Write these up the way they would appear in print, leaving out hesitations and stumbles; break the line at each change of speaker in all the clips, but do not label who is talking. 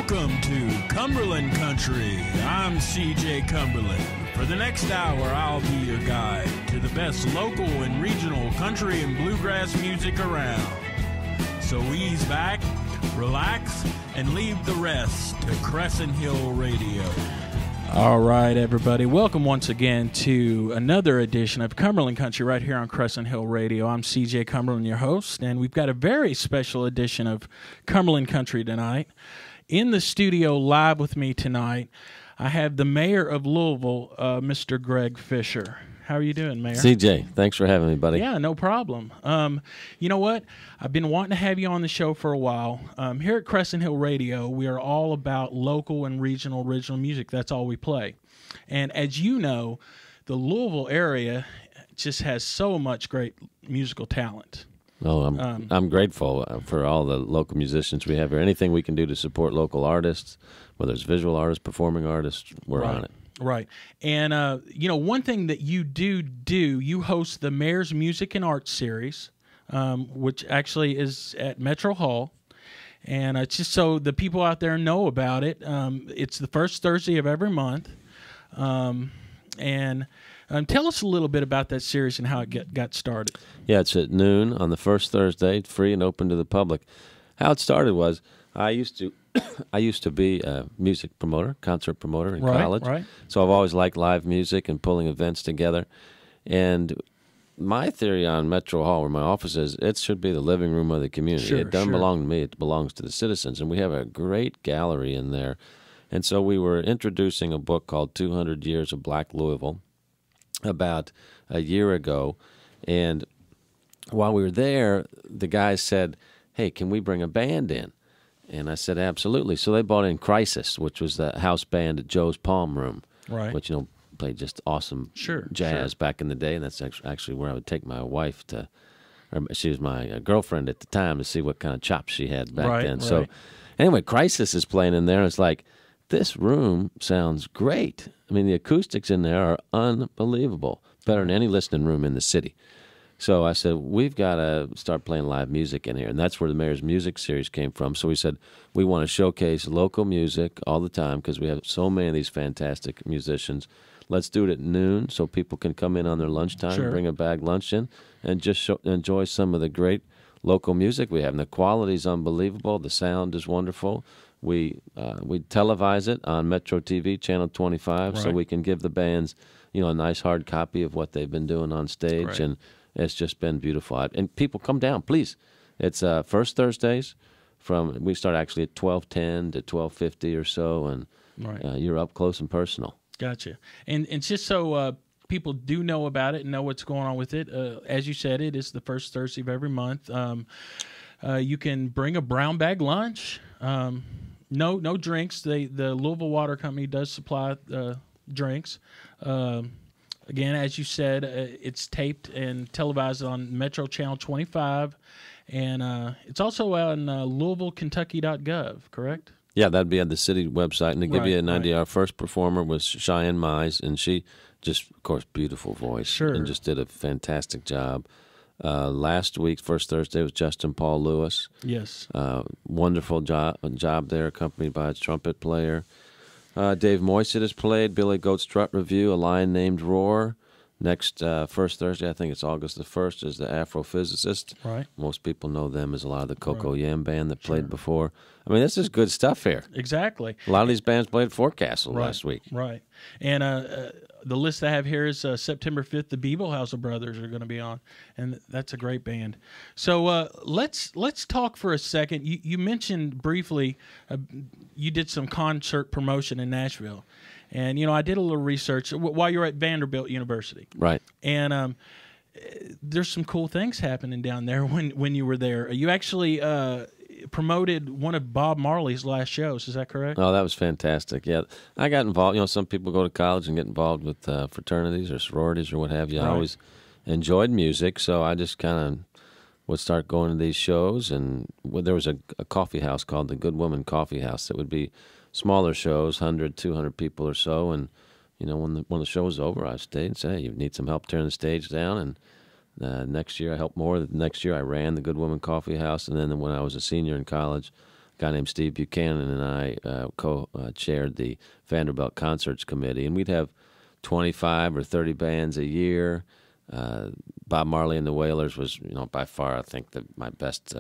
Welcome to Cumberland Country. I'm CJ Cumberland. For the next hour, I'll be your guide to the best local and regional country and bluegrass music around. So ease back, relax, and leave the rest to Crescent Hill Radio. All right, everybody. Welcome once again to another edition of Cumberland Country right here on Crescent Hill Radio. I'm CJ Cumberland, your host, and we've got a very special edition of Cumberland Country tonight. In the studio live with me tonight, I have the mayor of Louisville, Mr. Greg Fisher. How are you doing, Mayor?
CJ, thanks for having me, buddy.
Yeah, no problem. You know what? I've been wanting to have you on the show for a while. Here at Crescent Hill Radio, we are all about local and regional original music. That's all we play. And as you know, the Louisville area just has so much great musical talent.
Oh, I'm grateful for all the local musicians we have here. Anything we can do to support local artists, whether it's visual artists, performing artists, we're on it.
Right. And, you know, one thing that you do, you host the Mayor's Music and Arts Series, which actually is at Metro Hall. And it's just so the people out there know about it. It's the first Thursday of every month. And tell us a little bit about that series and how it got started.
Yeah, it's at noon on the first Thursday, free and open to the public. How it started was I used to be a music promoter, concert promoter in college.
Right.
So I've always liked live music and pulling events together. And my theory on Metro Hall, where my office is, it should be the living room of the community. It doesn't belong to me. It belongs to the citizens. And we have a great gallery in there. And so we were introducing a book called 200 Years of Black Louisville about a year ago. And while we were there, the guys said, hey, can we bring a band in? And I said, absolutely. So they brought in Crisis, which was the house band at Joe's Palm Room, which, you know, played just awesome jazz back in the day. And that's actually where I would take my wife to, or she was my girlfriend at the time, to see what kind of chops she had back then. So anyway, Crisis is playing in there. And it's like, this room sounds great. I mean, the acoustics in there are unbelievable, better than any listening room in the city. So I said, we've got to start playing live music in here. And that's where the Mayor's Music Series came from. So we said, we want to showcase local music all the time because we have so many of these fantastic musicians. Let's do it at noon so people can come in on their lunchtime, bring a bag lunch in, and just enjoy some of the great local music we have. And the quality is unbelievable. The sound is wonderful. We televise it on Metro TV, Channel 25, so we can give the bands, you know, a nice hard copy of what they've been doing on stage. And it's just been beautiful. And people, come down, please. It's first Thursdays we start actually at 12:10 to 12:50 or so, and you're up close and personal.
Gotcha. And just so people do know about it and know what's going on with it, as you said, it is the first Thursday of every month. You can bring a brown bag lunch. No drinks. The Louisville Water Company does supply drinks. Again, as you said, it's taped and televised on Metro Channel 25, and it's also on LouisvilleKentucky.gov, correct?
Yeah, that'd be at the city website. And to give you an idea, our first performer was Cheyenne Mize, and she just, of course, beautiful voice, and just did a fantastic job. Last week, first Thursday, was Justin Paul Lewis.
Yes.
Wonderful job there, accompanied by a trumpet player. Dave Moyset has played, Billy Goat Strut Review, A Lion Named Roar. Next first Thursday, I think it's August the 1st, is the Afrophysicist.
Right.
Most people know them as a lot of the Coco Yam band that played before. I mean, this is good stuff here.
Exactly.
A lot of these bands played at Forecastle last week.
Right. And the list I have here is September 5th, the Beeblehauser Brothers are going to be on, and that's a great band. So let's talk for a second. You mentioned briefly you did some concert promotion in Nashville, and you know I did a little research while you were at Vanderbilt University.
Right.
And there's some cool things happening down there when you were there. You actually promoted one of Bob Marley's last shows. Is that correct?
Oh, that was fantastic. Yeah, I got involved. You know, some people go to college and get involved with fraternities or sororities or what have you. I always enjoyed music, so I just kind of would start going to these shows. And there was a coffee house called the Good Woman Coffee House that would be smaller shows, 100, 200 people or so. And you know, when the show was over, I stayed and said, hey, you need some help tearing the stage down. And next year I helped more. The next year I ran the Good Woman Coffee House. And then when I was a senior in college, guy named Steve Buchanan and I co-chaired the Vanderbilt Concerts Committee, and we'd have 25 or 30 bands a year. Bob Marley and the Wailers was, by far, I think, my best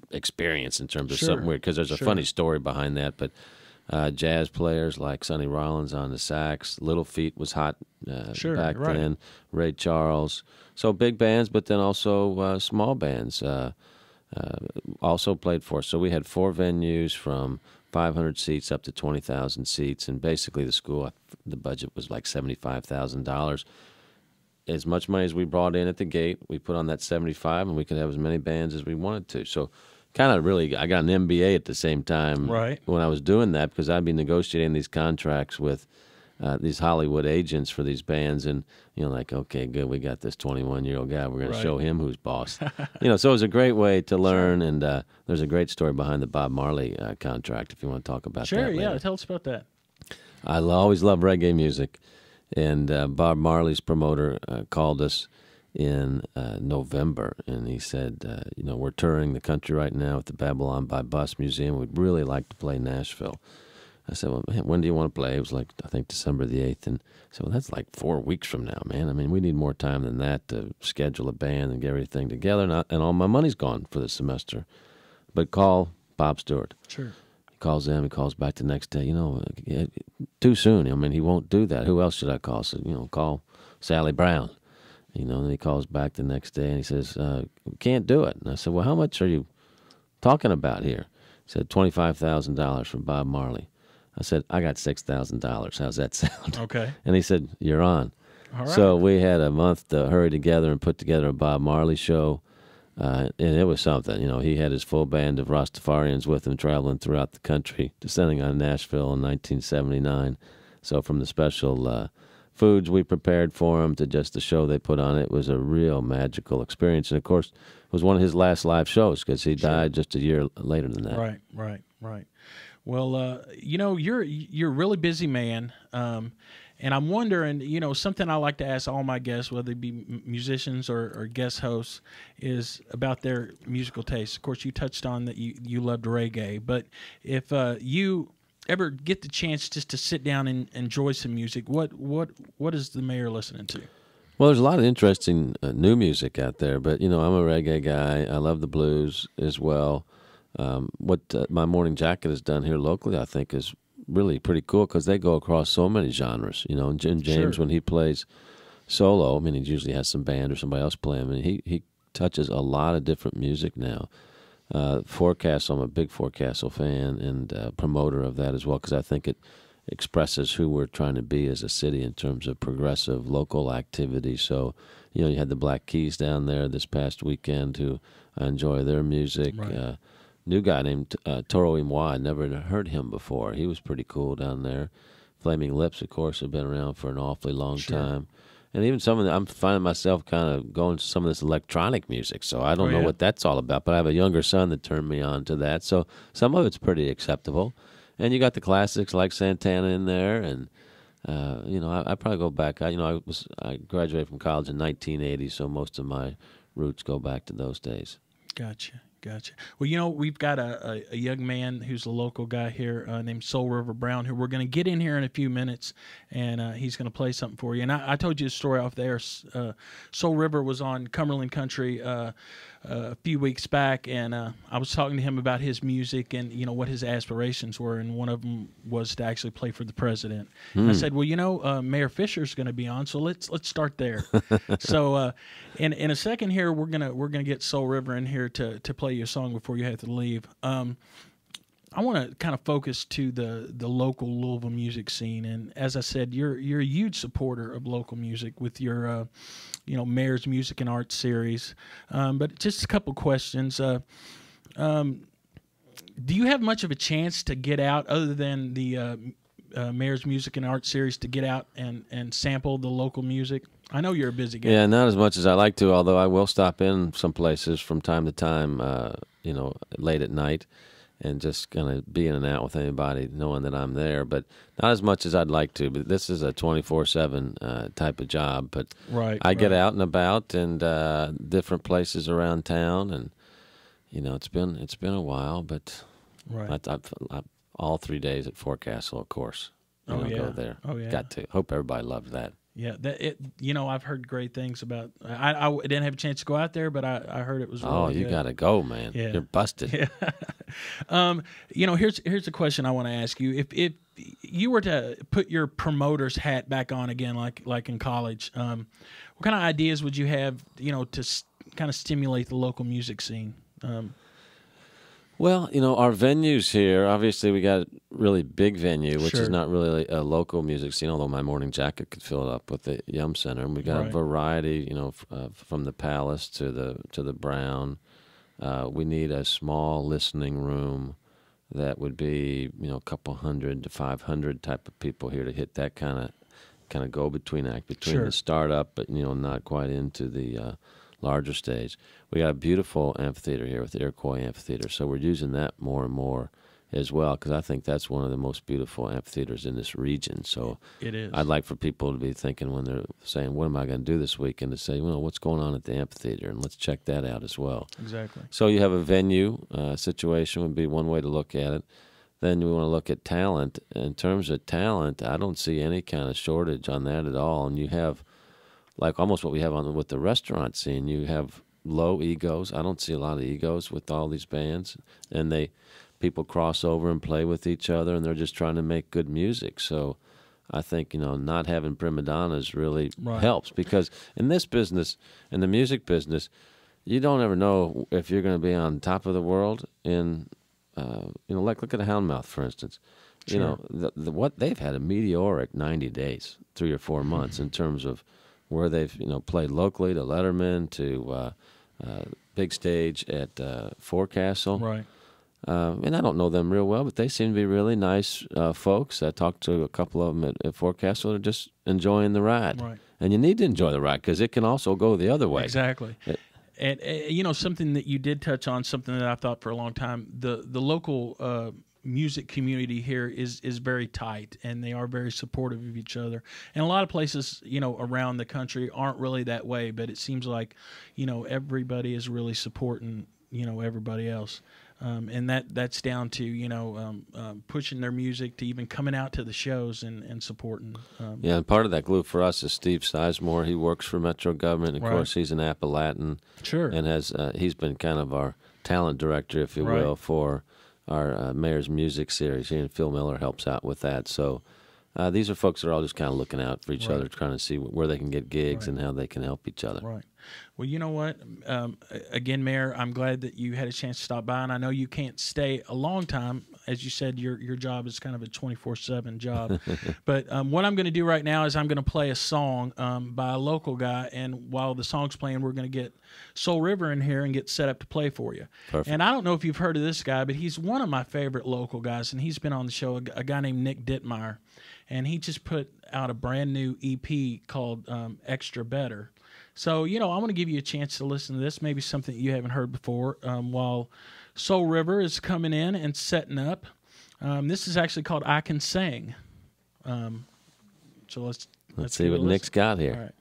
experience in terms of something weird, because there's a funny story behind that. But jazz players like Sonny Rollins on the sax, Little Feat was hot back then, Ray Charles. So big bands, but then also small bands also played for us. So we had 4 venues from 500 seats up to 20,000 seats, and basically the budget was like $75,000. As much money as we brought in at the gate, we put on that 75, and we could have as many bands as we wanted to. So kind of really, I got an MBA at the same time when I was doing that, because I'd be negotiating these contracts with these Hollywood agents for these bands, and like, okay, good, we got this 21-year-old guy, we're going to show him who's boss. So it was a great way to learn, and there's a great story behind the Bob Marley contract, if you want to talk about that later.
Yeah, tell us about that.
I always loved reggae music, and Bob Marley's promoter called us in November, and he said, we're touring the country right now with the Babylon by Bus Museum. We'd really like to play Nashville. I said, well, man, when do you want to play? It was like, I think, December the 8th. And I said, well, that's like 4 weeks from now, man. I mean, we need more time than that to schedule a band and get everything together. And all my money's gone for the semester. But call Bob Stewart.
Sure.
He calls them. He calls back the next day. Too soon. I mean, he won't do that. Who else should I call? So, call Sally Brown. And he calls back the next day, and he says, we can't do it. And I said, well, how much are you talking about here? He said, $25,000 from Bob Marley. I said, I got $6,000. How's that sound?
Okay.
And he said, you're on.
All right.
So we had a month to hurry together and put together a Bob Marley show, and it was something. He had his full band of Rastafarians with him traveling throughout the country, descending on Nashville in 1979. So from the special foods we prepared for him to just the show they put on, it was a real magical experience. And, of course, it was one of his last live shows, because he died just a year later than that.
Right. Well, you're a really busy man, and I'm wondering, something I like to ask all my guests, whether they be musicians or guest hosts, is about their musical taste. Of course, you touched on that you loved reggae, but if you ever get the chance just to sit down and enjoy some music, what is the mayor listening to?
Well, there's a lot of interesting new music out there, but, I'm a reggae guy. I love the blues as well. What My Morning Jacket has done here locally, I think, is really pretty cool, because they go across so many genres. And James, when he plays solo, I mean, he usually has some band or somebody else play him, and he touches a lot of different music now. Forecastle, I'm a big Forecastle fan and promoter of that as well, because I think it expresses who we're trying to be as a city in terms of progressive local activity. So, you had the Black Keys down there this past weekend who enjoy their music.
Right.
New guy named Toro Imwa. I'd never heard him before. He was pretty cool down there. Flaming Lips, of course, have been around for an awfully long time. And even I'm finding myself kind of going to some of this electronic music, so I don't know what that's all about. But I have a younger son that turned me on to that, so some of it's pretty acceptable. And you got the classics like Santana in there, and I probably go back. I graduated from college in 1980, so most of my roots go back to those days.
Gotcha. Well, we've got a young man who's a local guy here named Soul River Brown, who we're going to get in here in a few minutes, and he's going to play something for you. And I told you a story off there. Soul River was on Cumberland Country a few weeks back, and I was talking to him about his music and what his aspirations were, and one of them was to actually play for the president. And I said, well, Mayor Fisher's going to be on, so let's start there. So in a second here, we're gonna get Soul River in here to play you a song before you have to leave. I want to kind of focus to the local Louisville music scene, and as I said, you're a huge supporter of local music with your Mayor's Music and Arts series. But just a couple questions. Do you have much of a chance to get out, other than the Mayor's Music and Arts series, to get out and sample the local music? I know you're a busy guy.
Yeah, not as much as I like to, although I will stop in some places from time to time, late at night, and just kind of be in and out with anybody, knowing that I'm there. But not as much as I'd like to. But this is a 24/7 type of job. But I get out and about and different places around town, and it's been a while. But
Right.
All 3 days at Forecastle, of course.
Oh, yeah.
Go there.
Oh, yeah.
Got to. Hope everybody loves that.
Yeah, I've heard great things about. I didn't have a chance to go out there, but I heard it was. Really
you
good.
got to go, man.
Yeah.
You're busted.
Yeah. Here's a question I want to ask you. If you were to put your promoter's hat back on again, like in college, what kind of ideas would you have? To kind of stimulate the local music scene.
Well, our venues here, obviously we got a really big venue, which is not really a local music scene, although my Morning Jacket could fill it up with the Yum Center. And we got a variety, from the Palace to the Brown. We need a small listening room that would be, a couple 100 to 500 type of people here to hit that kind of go-between act between the startup, but, not quite into the larger stage. We got a beautiful amphitheater here with the Iroquois Amphitheater, so we're using that more and more as well, because I think that's one of the most beautiful amphitheaters in this region. So
it is.
I'd like for people to be thinking when they're saying, what am I going to do this weekend, to say, what's going on at the amphitheater, and let's check that out as well.
Exactly.
So you have a venue situation would be one way to look at it. Then we want to look at talent. In terms of talent, I don't see any kind of shortage on that at all. And you have, like almost what we have with the restaurant scene, you have low egos. I don't see a lot of egos with all these bands, and people cross over and play with each other, and they're just trying to make good music. So I think not having prima donnas really helps, because in this business, in the music business, you don't ever know if you're going to be on top of the world. Like look at a Houndmouth, for instance. What they've had a meteoric 90 days, 3 or 4 months in terms of where they've played locally, to Letterman, to big stage at Forecastle.
Right.
And I don't know them real well, but they seem to be really nice folks. I talked to a couple of them at Forecastle. They're just enjoying the ride.
Right.
And you need to enjoy the ride, because it can also go the other way.
Exactly. And something that you did touch on, something that I thought for a long time, the local music community here is very tight, and they are very supportive of each other. And a lot of places, around the country aren't really that way, but it seems like, everybody is really supporting, everybody else. And that's down to, pushing their music, to even coming out to the shows and supporting.
Yeah, and part of that glue for us is Steve Sizemore. He works for Metro Government. Of course, he's an Appalachian.
Sure.
And he's been kind of our talent director, if you will, for our Mayor's Music Series. He and Phil Miller helps out with that. So these are folks that are all just kind of looking out for each other, trying to see where they can get gigs and how they can help each other.
Right. Well, you know what? Again, Mayor, I'm glad that you had a chance to stop by, and I know you can't stay a long time. As you said, your job is kind of a 24/7 job. But what I'm going to do right now is I'm going to play a song by a local guy, and while the song's playing, we're going to get Soul River in here and get set up to play for you.
Perfect.
And I don't know if you've heard of this guy, but he's one of my favorite local guys, and he's been on the show, a guy named Nick Dittmeyer. And he just put out a brand new EP called Extra Better. So, I want to give you a chance to listen to this, maybe something you haven't heard before, while Soul River is coming in and setting up. This is actually called I Can Sing. So let's
see what Nick's got here.
All right.